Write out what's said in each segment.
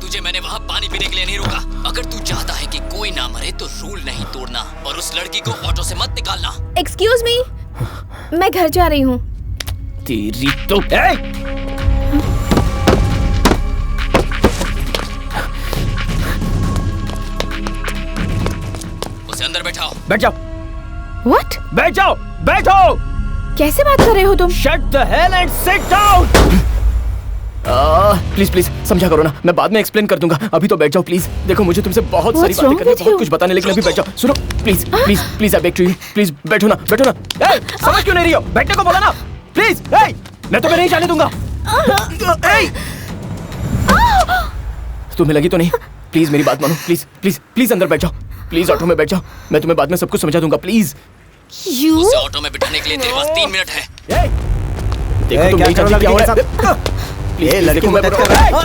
तुझे मैंने वहाँ पानी पीने के लिए नहीं रोका। अगर तू चाहता है कि कोई ना मरे तो रूल नहीं तोड़ना और उस लड़की को ऑटो से मत निकालना। एक्सक्यूज मी, मैं घर जा रही हूँ। तेरी तो उसे अंदर बैठाओ। बैठ जाओ। What? बैठ जाओ, बैठो। कैसे बात कर रहे हो तुम? Shut the hell and sit down. Please please समझा करो ना, मैं बाद में एक्सप्लेन कर दूंगा, अभी तो बैठ जाओ प्लीज। देखो मुझे तुमसे बहुत सारी बातें करनी है, बहुत कुछ बताने, लेकिन अभी बैठ जाओ। सुनो please please please, I beg to you, please बैठो ना, बैठो ना। समझ क्यों नहीं रही हो? बैठने को बोला ना, प्लीज। मैं तुम्हें नहीं जाने दूंगा। तुम्हें लगी तो नहीं? प्लीज मेरी बात मानो, प्लीज प्लीज प्लीज अंदर बैठ जाओ, प्लीज ऑटो में बैठ जाओ, मैं तुम्हें बाद में सब कुछ समझा दूंगा, प्लीज। उसे ऑटो में बिठाने के लिए तेरे पास 3 मिनट है। देखो तुम नहीं जानती क्या हो रहा है। प्लीज लड़के मैं कर रहा हूं।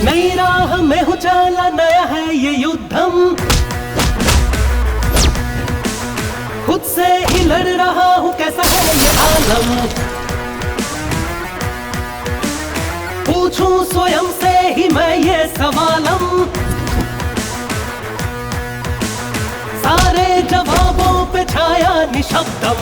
नई राह में हूँ चला, नया है ये युद्धम, खुद से ही लड़ रहा हूँ, कैसा है ये आलम। पूछूं स्वयं से ही मैं ये सवालम, सारे जवाबों पे छाया निशब्दम।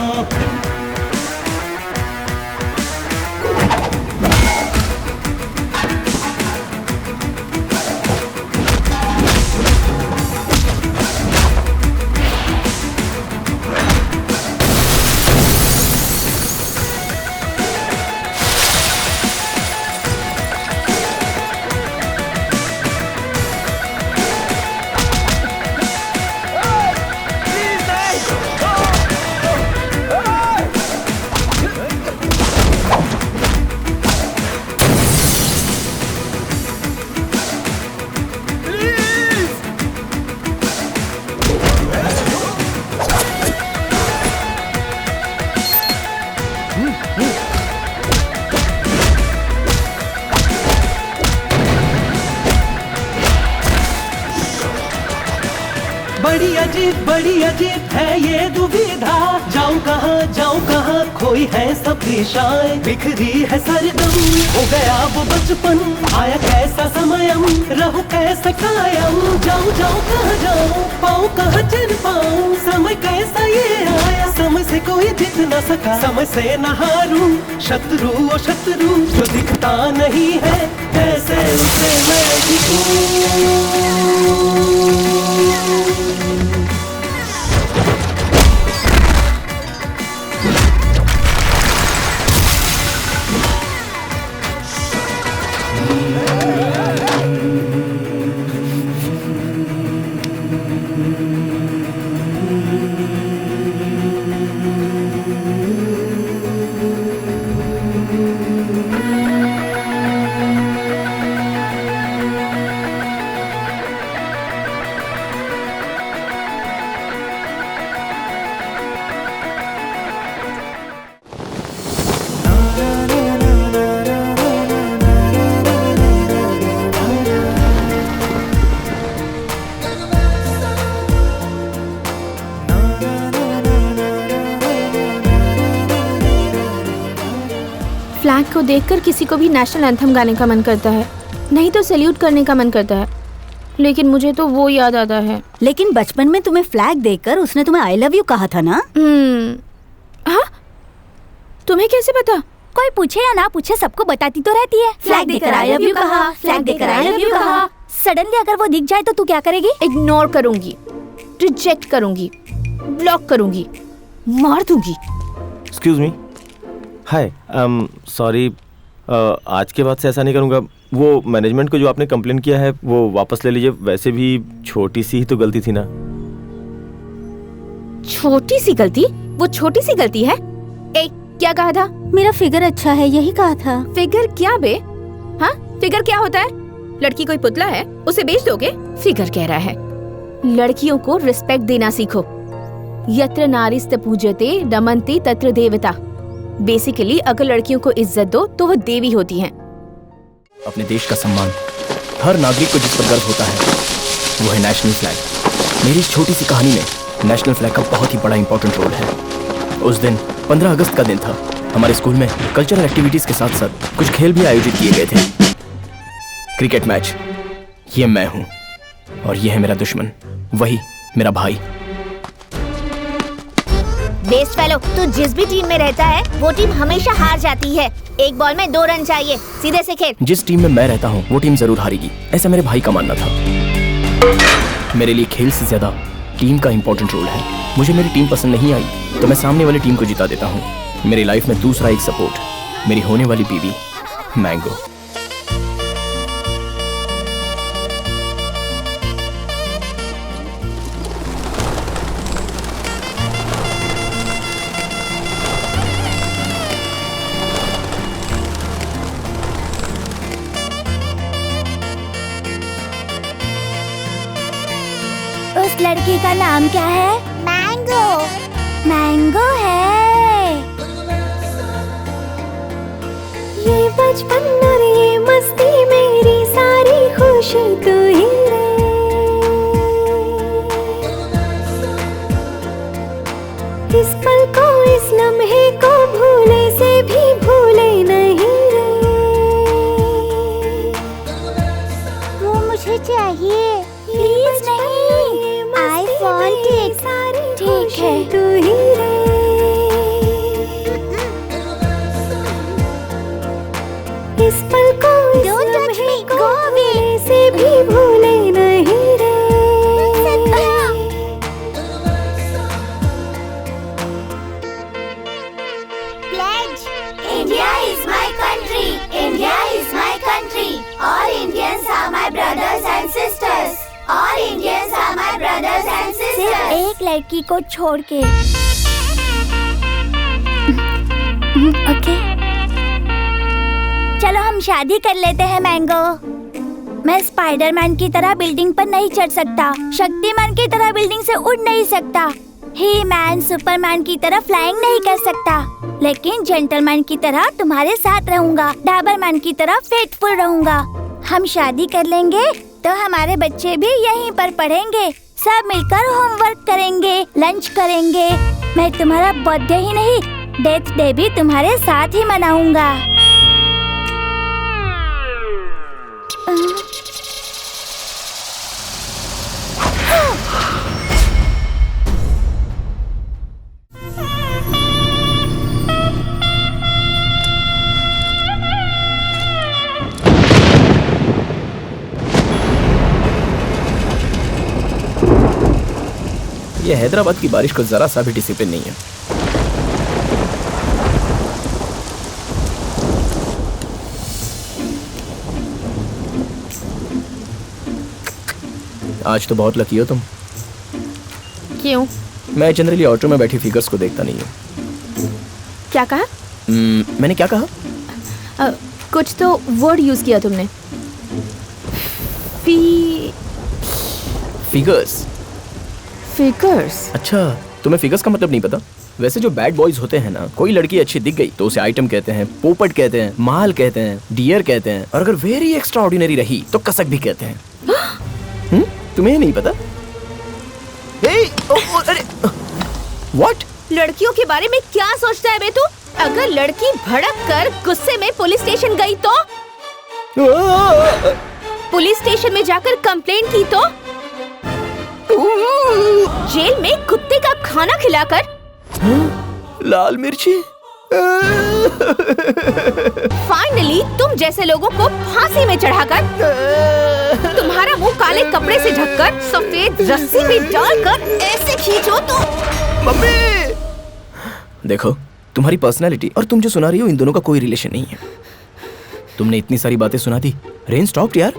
बड़ी अजीब है ये दुविधा, जाऊं कहाँ खोई है सब दिशाएं, बिखरी है सरगम, हो गया वो बचपन, आया कैसा समयम, रहूं कैसे कायम, जाऊं कहाँ जाऊं, पाऊं कहाँ चल पाऊं, समय कैसा ये आया, समय से कोई जीत न सका, समय से न हारूं, शत्रु ओ शत्रु जो दिखता नहीं है, कैसे उसे मैं दिखूं। फ्लैग को देखकर किसी को भी नेशनल एंथम गाने का मन करता है, नहीं तो सैल्यूट करने का मन करता है, लेकिन मुझे तो वो याद आता है। लेकिन बचपन में तुम्हें फ्लैग देखकर उसने तुम्हें आई लव यू कहा था ना? हाँ, तुम्हें कैसे पता? कोई पूछे या ना पूछे सबको बताती तो रहती है। फ्लैग देखकर आई लव यू कहा, फ्लैग देखकर आई लव यू कहा। सडनली अगर वो दिख जाए तो तू क्या करेगी? इग्नोर करूंगी, रिजेक्ट करूंगी, ब्लॉक करूंगी, मार दूंगी। एक्सक्यूज मी, हाय, सॉरी, आज के बाद से ऐसा नहीं करूँगा। वो मैनेजमेंट को जो आपने कंप्लेन किया है वो वापस ले लीजिए, वैसे भी छोटी सी ही तो गलती थी ना। छोटी सी गलती? वो छोटी सी गलती है? ए, क्या कहा था? मेरा फिगर अच्छा है, यही कहा था। फिगर क्या बे? हाँ, फिगर क्या होता है? लड़की कोई पुतला है, उसे बेच दोगे? फिगर कह रहा है। लड़कियों को रिस्पेक्ट देना सीखो। यत्र नारीस्त पूज्यते रमन्ते तत्र देवता। बेसिकली अगर लड़कियों को इज्जत दो तो वो देवी होती हैं। अपने देश का सम्मान हर नागरिक को जिस पर गर्व होता है वो है नेशनल फ्लैग। मेरी छोटी सी कहानी में नेशनल फ्लैग का बहुत ही बड़ा इंपॉर्टेंट रोल है। उस दिन 15 अगस्त का दिन था। हमारे स्कूल में कल्चरल एक्टिविटीज के साथ साथ कुछ खेल भी आयोजित किए गए थे। Cricket match. ये मैं हूं और ये है मेरा दुश्मन, वही मेरा भाई। बेस्ट फेलो, तू जिस भी टीम में रहता है वो टीम हमेशा हार जाती है। एक बॉल में 2 रन चाहिए, सीधे से खेल। जिस टीम में मैं रहता हूँ वो टीम जरूर हारेगी, ऐसा मेरे भाई का मानना था। मेरे लिए खेल से ज्यादा टीम का इंपॉर्टेंट रोल है। मुझे मेरी टीम पसंद नहीं आई तो मैं सामने वाली टीम को जिता देता हूँ। मेरी लाइफ में दूसरा एक सपोर्ट, मेरी होने वाली बीवी मैंगो। उस लड़की का नाम क्या है? मैंगो। मैंगो है। ये बचपन और ये मस्ती मेरी सारी खुशी तू ही रे। इस पल को, इस लम्हे को भूले से भी भूले नहीं रे। वो मुझे चाहिए। प्लीज नहीं, आई वांट इट। ठीक है। तू ही रे। इस पल को, इस Don't touch लम्हे me, को go away. भूले से भी भूले नहीं रे। Pledge. India is my country. India is my country. All Indians are my brothers and sisters. All Indians are my brothers and sisters. सिर्फ एक लड़की को छोड़ के। ओके। चलो हम शादी कर लेते हैं मैंगो। मैं स्पाइडरमैन की तरह बिल्डिंग पर नहीं चढ़ सकता, शक्तिमान की तरह बिल्डिंग से उड़ नहीं सकता, ही मैन सुपरमैन की तरह फ्लाइंग नहीं कर सकता, लेकिन जेंटलमैन की तरह तुम्हारे साथ रहूंगा, डाबरमैन की तरह फेथफुल रहूंगा। हम शादी कर लेंगे तो हमारे बच्चे भी यहीं पर पढ़ेंगे, सब मिलकर होमवर्क करेंगे, लंच करेंगे। मैं तुम्हारा बर्थडे ही नहीं, डेथ डे भी तुम्हारे साथ ही मनाऊंगा। ये हैदराबाद की बारिश को जरा सा भी डिसिप्लिन नहीं है। आज तो बहुत लकी हो तुम। क्यों? मैं जनरली ऑटो में बैठी फिगर्स को देखता नहीं हूँ। क्या कहा? मैंने क्या कहा? कुछ तो वर्ड यूज किया तुमने। फिगर्स। फिगर्स? अच्छा, तुम्हें फिगर्स का मतलब नहीं पता? वैसे जो बैड बॉयज होते हैं ना, कोई लड़की अच्छी दिख गई तो उसे आइटम कहते हैं, पोपट कहते हैं, माल कहते हैं, डियर कहते हैं, और अगर वेरी एक्स्ट्रा ऑर्डिनरी रही तो कसक भी कहते हैं। तुम्हें नहीं पता? अरे व्हाट? लड़कियों के बारे में क्या सोचता है बे तू? अगर लड़की भड़क कर गुस्से में पुलिस स्टेशन गई तो? पुलिस स्टेशन में जाकर कंप्लेंट की तो? जेल में कुत्ते का खाना खिलाकर? लाल मिर्ची। फाइनली तुम जैसे लोगों को फांसी में चढ़ाकर, तुम्हारा मुंह काले कपड़े से ढककर, सफेद रस्सी में डालकर ऐसे खींचो तो। मम्मी! देखो, तुम्हारी पर्सनालिटी और तुम जो सुना रही हो इन दोनों का कोई रिलेशन नहीं है। तुमने इतनी सारी बातें सुना दी, रेन स्टॉप यार।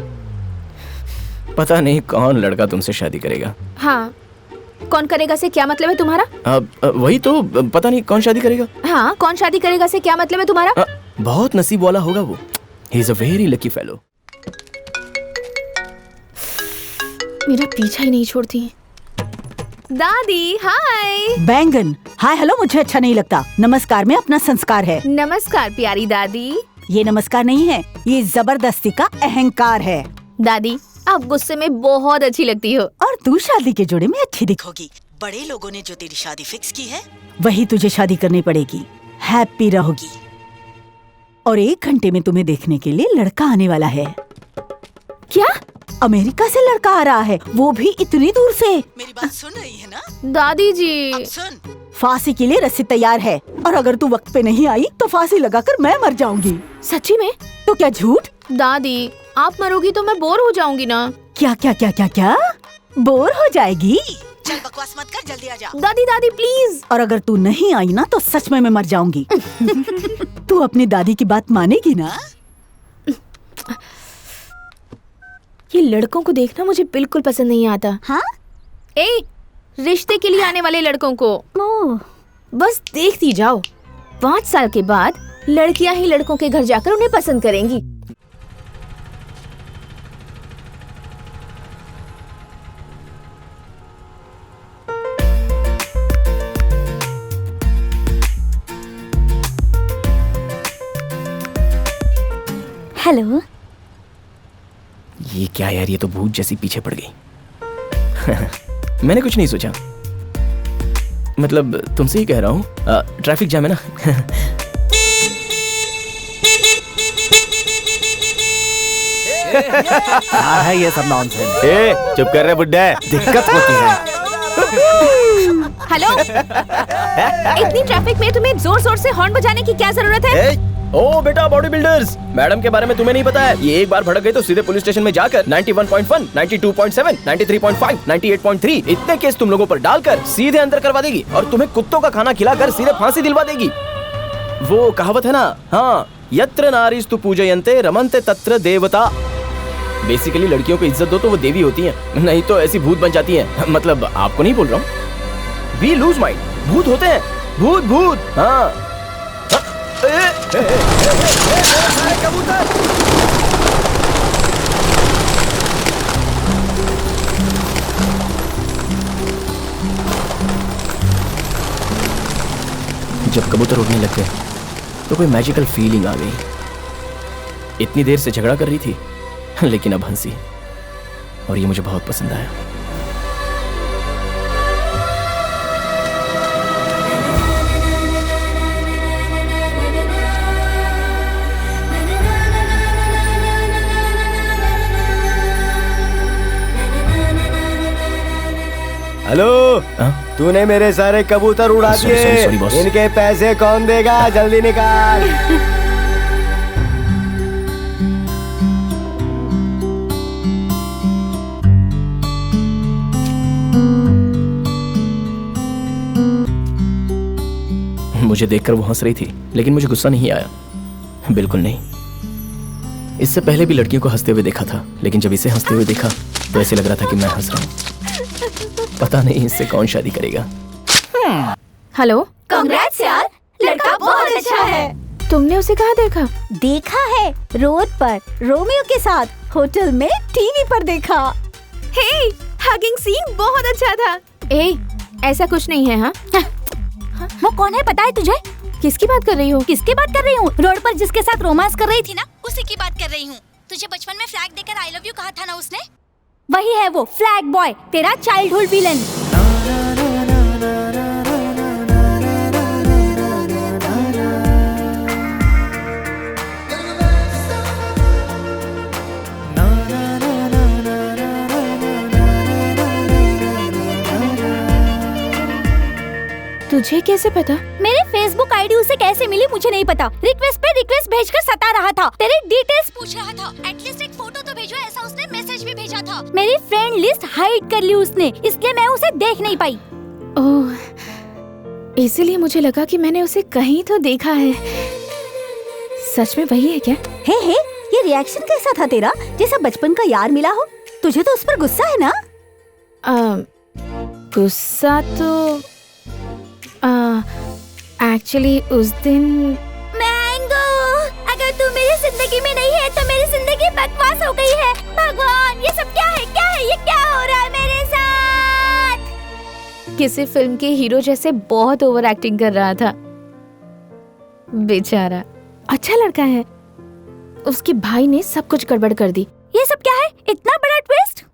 पता नहीं कौन लड़का तुमसे शादी करेगा। हाँ, कौन करेगा से क्या मतलब है तुम्हारा? वही तो, पता नहीं कौन शादी करेगा। हाँ, कौन शादी करेगा से क्या मतलब है तुम्हारा? बहुत नसीब वाला होगा वो। He is a very lucky fellow. मेरा पीछा ही नहीं छोड़ती। दादी हाय। बैंगन हाय हेलो मुझे अच्छा नहीं लगता। नमस्कार में अपना संस्कार है। नमस्कार प्यारी दादी। ये नमस्कार नहीं है, ये जबरदस्ती का अहंकार है। दादी आप गुस्से में बहुत अच्छी लगती हो। और तू शादी के जोड़े में अच्छी दिखोगी। बड़े लोगों ने जो तेरी शादी फिक्स की है वही तुझे शादी करनी पड़ेगी। हैप्पी रहोगी। और 1 घंटे में तुम्हें देखने के लिए लड़का आने वाला है। क्या? अमेरिका से लड़का आ रहा है, वो भी इतनी दूर से। मेरी बात सुन रही है ना? दादी जी। अब सुन, फांसी के लिए रस्सी तैयार है और अगर तू वक्त पे नहीं आई तो फांसी लगाकर मैं मर जाऊंगी। सच्ची में? तो क्या झूठ? दादी आप मरोगी तो मैं बोर हो जाऊंगी ना। क्या क्या क्या क्या क्या बोर हो जाएगी? चल बकवास मत कर, जल्दी आ जा। दादी दादी प्लीज। और अगर तू नहीं आई ना तो सच में मैं मर जाऊंगी। तू अपनी दादी की बात मानेगी ना? ये लड़कों को देखना मुझे बिल्कुल पसंद नहीं आता। हाँ? रिश्ते के लिए आने वाले लड़कों को बस देखती जाओ। 5 साल के बाद लड़कियां ही लड़कों के घर जाकर उन्हें पसंद करेंगी। हेलो। ये क्या यार, ये तो भूत जैसी पीछे पड़ गई। मैंने कुछ नहीं सोचा, मतलब तुमसे ही कह रहा हूँ। ट्रैफिक जाम है ना। क्या है ये सब नॉनसेंस? चुप कर रहे बुड्ढे, दिक्कत होती है। हेलो। इतनी ट्रैफिक में तुम्हें जोर जोर से हॉर्न बजाने की क्या जरूरत है? ओ बेटा बॉडी बिल्डर्स, मैडम के बारे में तुम्हें नहीं पता है। ये एक बार भड़क गई तो सीधे पुलिस स्टेशन में जाकर 91.1, 92.7, 93.5, 98.3 इतने केस तुम लोगों पर डालकर सीधे अंदर करवा देगी और तुम्हें कुत्तों का खाना खिलाकर सीधे फांसी दिलवा देगी। वो कहावत है ना, हाँ, यत्र नारीस्तु पूजयन्ते रमन्ते तत्र देवता। बेसिकली लड़कियों को इज्जत दो तो वो देवी होती हैं, नहीं तो ऐसी भूत बन जाती हैं। मतलब आपको नहीं बोल रहा हूँ, वी लूज माइंड। भूत होते हैं, भूत भूत। हाँ कबूतर। जब कबूतर उड़ने लग गए तो कोई मैजिकल फीलिंग आ गई। इतनी देर से झगड़ा कर रही थी लेकिन अब हंसी, और ये मुझे बहुत पसंद आया। हेलो, तूने मेरे सारे कबूतर उड़ा दिए। इनके पैसे कौन देगा? जल्दी निकाल। मुझे देखकर वो हंस रही थी लेकिन मुझे गुस्सा नहीं आया, बिल्कुल नहीं। इससे पहले भी लड़कियों को हंसते हुए देखा था, लेकिन जब इसे हंसते हुए देखा तो ऐसे लग रहा था कि मैं हंस रहा हूँ। पता नहीं इससे कौन शादी करेगा। हेलो। कांग्रेट्स यार, लड़का बहुत अच्छा है। तुमने उसे कहाँ देखा? देखा है रोड पर, रोमियो के साथ, होटल में, टीवी पर देखा। हे, हगिंग सीन बहुत अच्छा था। ऐसा कुछ नहीं है। हाँ, वो कौन है पता है तुझे? किसकी बात कर रही हो? किसकी बात कर रही हूँ? रोड पर जिसके साथ रोमांस कर रही थी ना, उसी की बात कर रही हूँ। तुझे बचपन में फ्लैग देकर आई लव यू कहा था ना उसने? वही है वो फ्लैग बॉय, तेरा चाइल्डहुड विलन। तुझे कैसे पता? मेरे फेसबुक आईडी उसे कैसे मिली मुझे नहीं पता। रिक्वेस्ट पे रिक्वेस्ट भेजकर सता रहा था, तेरी डिटेल्स पूछ रहा था। एटलीस्ट एक फोटो तो भेजो, ऐसा उसने मैसेज भी भेजा था। मेरी फ्रेंड लिस्ट हाइड कर ली उसने, इसलिए मैं उसे देख नहीं पाई। ओह, इसीलिए मुझे लगा कि मैंने उसे कहीं तो देखा है। सच में वही है क्या? हे, ये रिएक्शन कैसा था तेरा? जैसा बचपन का यार मिला हो। तुझे तो उस पर गुस्सा है ना? गुस्सा तो एक्चुअली उस दिन मैंगो, अगर तू मेरी जिंदगी में नहीं है तो मेरी जिंदगी बकवास हो गई है। भगवान, ये सब क्या है? क्या है ये? क्या हो रहा है मेरे साथ? किसी फिल्म के हीरो जैसे बहुत ओवर एक्टिंग कर रहा था। बेचारा अच्छा लड़का है, उसके भाई ने सब कुछ गड़बड़ कर दी। ये सब क्या है? इतना बड़ा ट्विस्ट।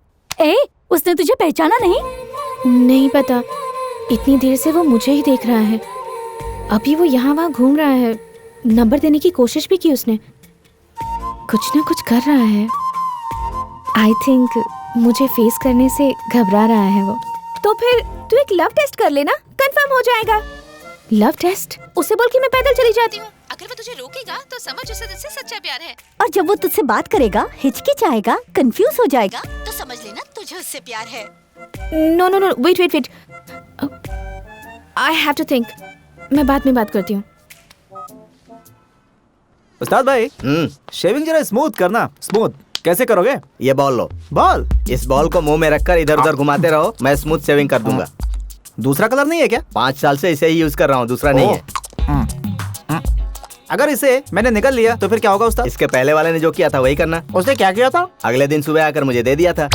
ए, उसने तुझे पहचाना नहीं? नहीं पता, इतनी देर से वो मुझे ही देख रहा है। अभी वो यहाँ वहाँ घूम रहा है। नंबर देने की कोशिश भी की उसने। कुछ ना कुछ कर रहा है। आई थिंक मुझे फेस करने से घबरा रहा है वो। तो फिर तू एक लव टेस्ट कर लेना, कंफर्म हो जाएगा। Love test? उसे बोल कि मैं पैदल चली जाती हूँ। अगर वो तुझे रोकेगा तो समझ उसे तुझसे सच्चा प्यार है। और जब वो तुझसे बात करेगा, हिचकिचाएगा, कंफ्यूज हो जाएगा, तो समझ लेना तुझे उससे प्यार है। No no no, wait. I have to think. मैं बाद में बात करती हूँ। उस्ताद भाई, शेविंग जरा स्मूथ करना। स्मूथ कैसे करोगे? ये बॉल लो। बॉल? इस बॉल को मुंह में रखकर इधर उधर घुमाते रहो, मैं स्मूथ शेविंग कर दूंगा। दूसरा कलर नहीं है क्या? 5 साल से इसे ही यूज कर रहा हूँ, दूसरा नहीं है। अगर इसे मैंने निकल लिया तो फिर क्या होगा उस्ताद? इसके पहले वाले ने जो किया था वही करना। उसने क्या किया था? अगले दिन सुबह आकर मुझे दे दिया था।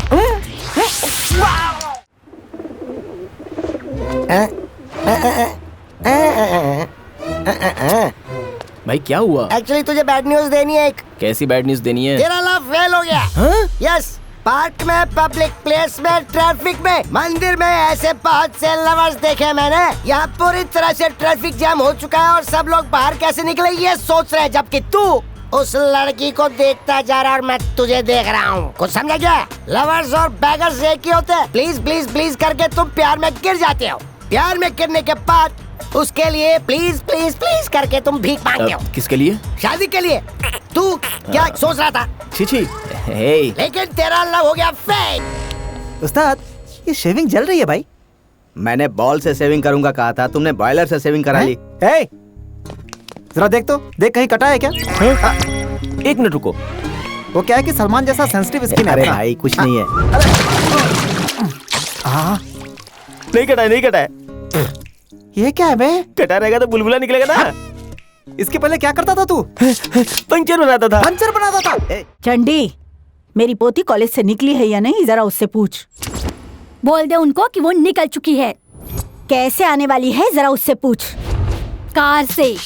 भाई क्या हुआ? एक्चुअली तुझे बैड न्यूज देनी है। एक कैसी बैड न्यूज देनी है? तेरा लव फेल हो गया। यस, पार्क में, पब्लिक प्लेस में, ट्रैफिक में, मंदिर में ऐसे बहुत से लवर्स देखे मैंने। यहाँ पूरी तरह से ट्रैफिक जाम हो चुका है और सब लोग बाहर कैसे निकले ये सोच रहे, जबकि तू उस लड़की को देखता जा रहा और मैं तुझे देख रहा हूँ। कुछ समझा क्या? लवर्स और बैगर्स एक ही होते हैं। प्लीज प्लीज प्लीज करके तुम प्यार में गिर जाते हो। प्यार में गिरने के बाद उसके लिए प्लीज प्लीज प्लीज करके तुम भीख मांगते हो। किसके लिए? शादी के लिए। तू क्या सोच रहा था? छी। हे। लेकिन तेरा लव हो गया फेक। उस्ताद, ये शेविंग जल रही है भाई। मैंने बॉल से शेविंग करूंगा कहा था, तुमने बॉयलर से शेविंग करा ली। जरा देख तो, देख कहीं कटा है क्या? 1 मिनट रुको। वो क्या है कि सलमान जैसा सेंसिटिव स्किन है। अरे भाई कुछ नहीं है। नहीं कटा है। ये क्या है बे? कटा रहेगा तो बुलबुला निकलेगा ना। इसके पहले क्या करता था तू? पंचर बनाता था। पंचर बनाता था? चंडी, मेरी पोती कॉलेज से निकली है या नहीं, जरा उससे पूछ। बोल दे उनको कि वो निकल चुकी है। कैसे आने वाली है, जरा उससे पूछ। कार से।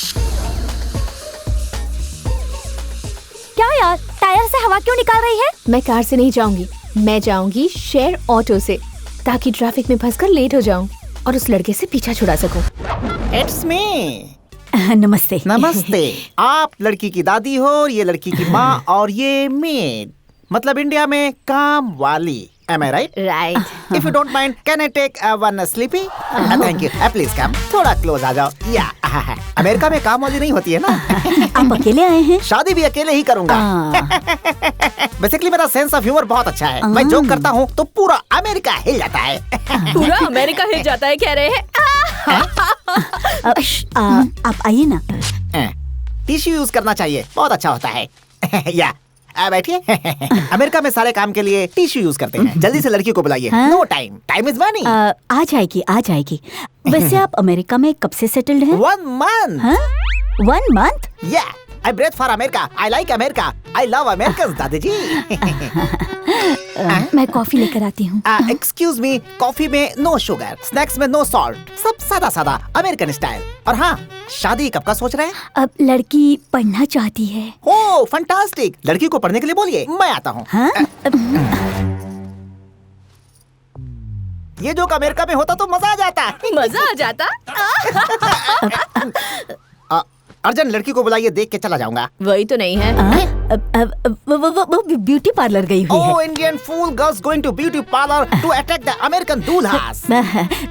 क्या यार, टायर से हवा क्यों निकाल रही है? मैं कार से नहीं जाऊंगी, मैं जाऊंगी शेयर ऑटो से, ताकि ट्रैफिक में फंसकर लेट हो जाऊं और उस लड़के से पीछा छुड़ा सकूं। It's me. नमस्ते। नमस्ते। आप लड़की की दादी हो और ये लड़की की माँ और ये मेड, मतलब इंडिया में काम वाली। Am I right? Right. If you don't mind, can I take one sleepy? Thank you. Please come. थोड़ा क्लोज आ जाओ। या अमेरिका में काम वाली नहीं होती है ना। आप अकेले आए हैं? शादी भी अकेले ही करूंगा। बेसिकली मेरा सेंस ऑफ ह्यूमर बहुत अच्छा है। मैं जोक करता हूँ तो पूरा अमेरिका हिल जाता है। पूरा अमेरिका हिल जाता है कह रहे हैं? आप आइए ना। टिश्यू यूज करना चाहिए, बहुत अच्छा होता है। या बैठिए। अमेरिका में सारे काम के लिए टिश्यू यूज करते हैं। जल्दी से लड़की को बुलाइए। No time, time is money. आ जाएगी। वैसे आप अमेरिका में कब से सेटल्ड हैं? 1 month। 1 month? Yeah, I breathe for America. I like America. I love Americans, दादी जी। मैं कॉफी लेकर आती हूँ। एक्सक्यूज मी, कॉफी में नो शुगर, स्नैक्स में नो सॉल्ट, सब सादा सादा अमेरिकन स्टाइल। और हाँ, शादी कब का सोच रहे हैं? अब लड़की पढ़ना चाहती है। ओह फंटास्टिक, लड़की को पढ़ने के लिए बोलिए, मैं आता हूँ। ये जोक अमेरिका में होता तो मजा आ जाता। मजा आ जाता? अर्जन, लड़की को बुलाइए, देख के चला जाऊंगा। वही तो नहीं है। वो ब्यूटी पार्लर गई हुई है। Oh, Indian fool girls going to beauty parlor to attack the American दूल्हास।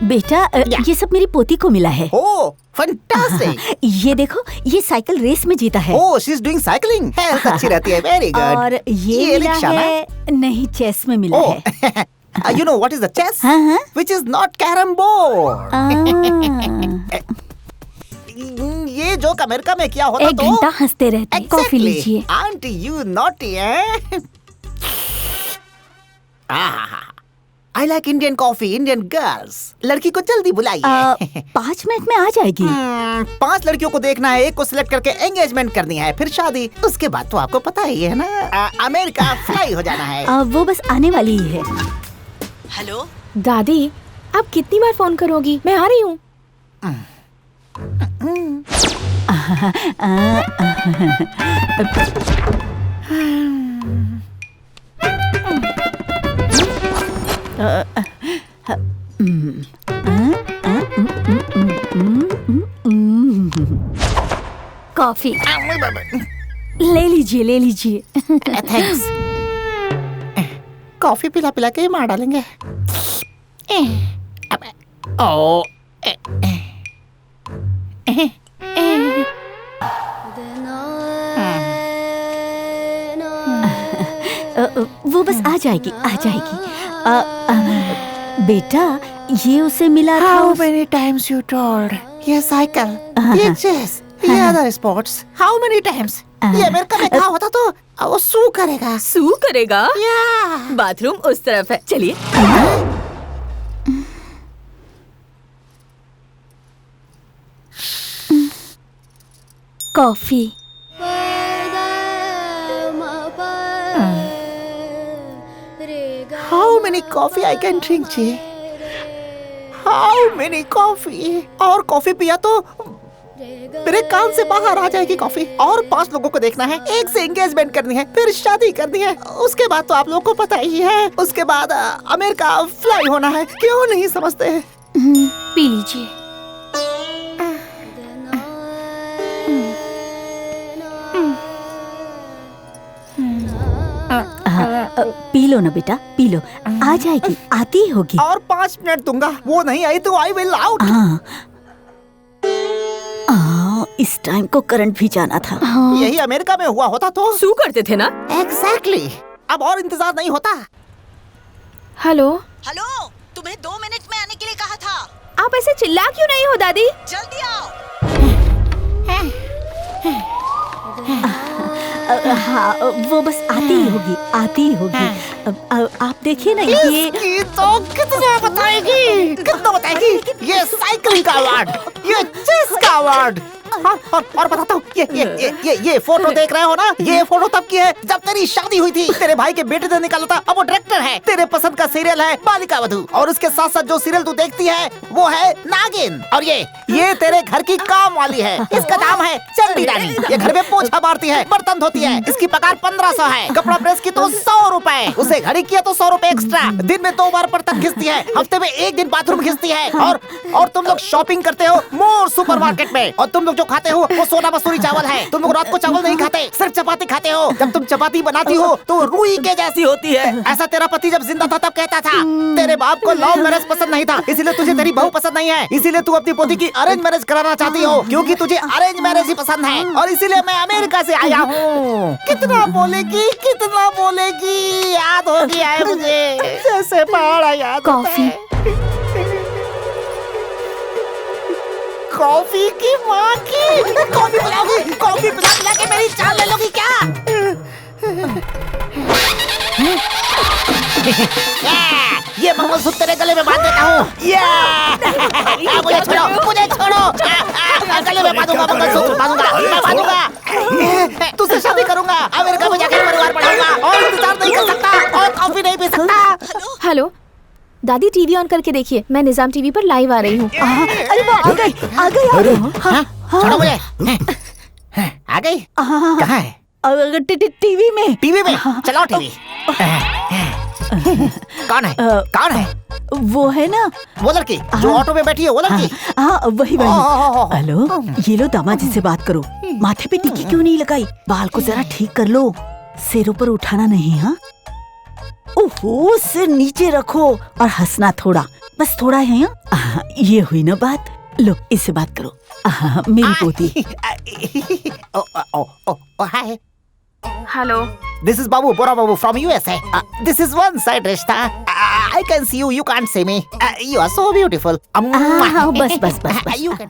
बेटा, ये सब मेरी पोती को मिला है। Oh, fantastic। ये देखो, ये साइकिल रेस में जीता है। Oh, she's doing cycling। Health अच्छी रहती है, very good। और ये मिला है, नहीं, चेस में मिला है। You know what is the chess? Which is not carom board। ये जोक अमेरिका में क्या होता? 1 घंटा हंसते रहते। कॉफी लीजिए। आंटी, you naughty है। I like Indian coffee, Indian girls. लड़की को जल्दी बुलाइए। 5 मिनट में आ जाएगी। 5 लड़कियों को देखना है, एक को सिलेक्ट करके एंगेजमेंट करनी है, फिर शादी। उसके बाद तो आपको पता ही है ना, अमेरिका फ्लाई हो जाना है। वो बस आने वाली ही है। हेलो दादी, आप कितनी बार फोन करोगी? मैं आ रही हूँ। कॉफी ले लीजिए, ले लीजिए। थैंक्स। कॉफी पिला पिला के मार डालेंगे। ओ वो बस आ जाएगी, आ जाएगी। बेटा, ये उसे मिला था। How many times you told? ये साइकिल, ये चेस, ये other sports. How many times? ये अमेरिका में कहाँ होता तो वो सू करेगा। सू करेगा? या बाथरूम उस तरफ है, चलिए। Coffee. How many coffee I can drink जी? How many coffee? और कॉफी पिया तो मेरे कान से बाहर आ जाएगी कॉफी। और 5 लोगों को देखना है, एक से एंगेजमेंट करनी है, फिर शादी करनी है। उसके बाद तो आप लोगों को पता ही है, उसके बाद अमेरिका फ्लाई होना है। क्यों नहीं समझते? पी लीजिए। पी लो ना बेटा, पी लो। आ जाएगी, आती होगी। और 5 मिनट दूंगा, वो नहीं आई तो आई विल आउट। इस टाइम को करंट भी जाना था। यही अमेरिका में हुआ होता तो सू करते थे ना। एग्जैक्टली। अब और इंतजार नहीं होता। हेलो हेलो, तुम्हें 2 मिनट में आने के लिए कहा था। आप ऐसे चिल्ला क्यों नहीं हो दादी? जल्दी आओ। हाँ, वो बस आती ही होगी, आती ही होगी। आप देखिए ना, ये तो कितना बताएगी, कितना बताएगी? ये साइकिलिंग का अवार्ड, ये चेस का अवार्ड। और बताता हूँ, ये फोटो देख रहे हो ना, ये फोटो तब की है जब तेरी शादी हुई थी। तेरे भाई के बेटे ने निकाला था, अब वो डायरेक्टर है। तेरे पसंद का सीरियल है बालिका वधू, और उसके साथ साथ जो सीरियल तू देखती है वो है नागिन। और ये तेरे घर की काम वाली है, इसका नाम है चंडी रानी। ये घर में पोछा मारती है, बर्तन धोती है। इसकी पगार 1500 है। कपड़ा प्रेस की तो 100 रुपए, उसे घड़ी किया तो 100 रुपए एक्स्ट्रा। दिन में 2 बार बर्तन घिसती है, हफ्ते में 1 दिन बाथरूम घिसती है। और तुम लोग शॉपिंग करते हो मोर सुपरमार्केट में, और तुम लोग जो खाते हो वो सोना मसूरी चावल है। तुम लोग रात को चावल नहीं खाते, सिर्फ चपाती खाते हो। जब तुम चपाती बनाती हो तो रुई के जैसी होती है। ऐसा तेरा पति जब जिंदा था तब कहता था। तेरे बाप को लव मैरिज पसंद नहीं था, इसीलिए तुझे तेरी बहू पसंद नहीं है। इसीलिए तू अपनी पोती की अरेंज मैरिज कराना चाहती हो, क्योंकि तुझे अरेंज मैरिज ही पसंद है। और इसीलिए मैं अमेरिका से आया हूँ। कितना बोलेगी, कितना बोलेगी? याद हो गया है मुझे, जैसे पहाड़ा याद होता है। कॉफी की माँ की। कॉफी पिलाओगी? कॉफी पिला पिला के मेरी जान ले लोगी क्या? ये मंगलसूत्र तेरे गले में बांध देता हूँ। मुझे छोड़ो, मुझे छोड़ो। गले में बांधूंगा, मंगलसूत्र बांधूंगा, मैं बांधूंगा। तुझसे शादी करूंगा, अमेरिका में जाकर परिवार बढ़ाऊंगा, और इंतजार नहीं कर सकता, और कॉफी नहीं पी सकता। हेलो दादी, टीवी ऑन करके देखिए, मैं निजाम टीवी पर लाइव आ रही हूँ। अरे वो आ गई, आ गई। छोड़ो मुझे। आ गई? कहाँ है? टीवी में। टीवी में? चलाओ टीवी। कौन है? कौन है? वो है ना, वो लड़की जो ऑटो में बैठी है, वो लड़की। हाँ, वही वही। हेलो, ये लो दामाद जी से बात करो। माथे पे टिक्की क्यों नहीं लगाई? बाल को जरा ठीक कर लो, सिर ऊपर उठाना नहीं। हाँ, ओहो, सिर नीचे रखो और हंसना थोड़ा, बस थोड़ा है। ये हुई ना बात। लो, इससे बात करो। मेरी पोती। Hi. Hello, This is Babu, Bora Babu from USA. This is one side Rishta. I can see you, you can't see me. You are so beautiful. बस बस बस, You can